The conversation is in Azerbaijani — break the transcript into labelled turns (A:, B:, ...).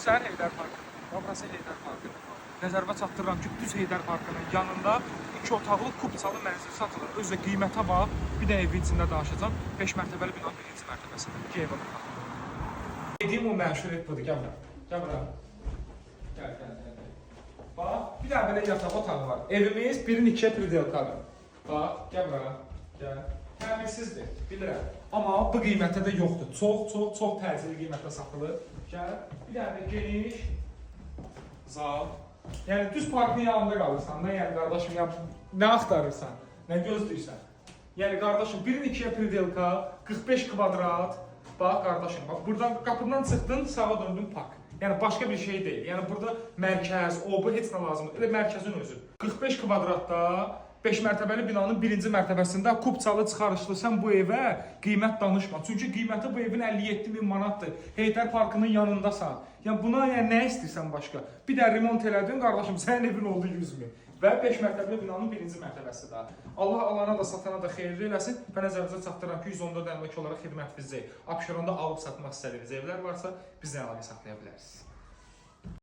A: Görürsən Heydər Parkı. Burası Heydər Parkı. Nəzərə çatdırıram ki, düz Heydər Parkının yanında 2 otaqlı kubçalı mənzil satılır. Özü qiymətə bax. Bir də evin içində danışacağam. 5 mərtəbəli binanın 1-ci mərtəbəsində. 2 evə baxaq. Dediyim o məşhur ev budur. Gəl bura. Gəl bura. Gəl. Bax, bir də belə yataq otağı var. Evimiz 1-in 2-yə pridelkadır. Bax, gəl bura. Gəl. Təmirsizdir, bilirəm. Amma bu qiymətdə də yoxdur. Çox təcili qiymətdə satılır. Gəl. Bir də geniş zal. Yəni düz parkın yanında qalırsan da, yəni qardaşım, ya nə axtarırsan, nə gözləyirsən? Yəni qardaşım 1-in 2-yə pridelka, 45 kvadrat. Bax qardaşım, bax buradan qapıdan çıxdın, sağa döndün park. Yəni başqa bir şey deyil. Yəni burada mərkəz, bu heç nə lazımdır. Elə mərkəzin özü. 45 kvadratda 5 mərtəbəli binanın 1-ci mərtəbəsində kubçalı çıxarışlı. Sən bu evə qiymət danışma. Çünki qiyməti bu evin 57.000 manatdır. Heydər Parkının yanındasan. Yəni buna nə istəyirsən başqa? Bir də remont elədin qardaşım, sənin evin oldu 100.000. Və 5 mərtəbəli binanın 1-ci mərtəbəsi də. Allah alana da satana da xeyirli eləsin. Və nəzərinizə çatdırıram ki, 114 əmlak olaraq xidmət bizə. Abşeronda alıb satmaq istədiyiniz evlər varsa bizlə əlaqə saxlaya bilərsiniz.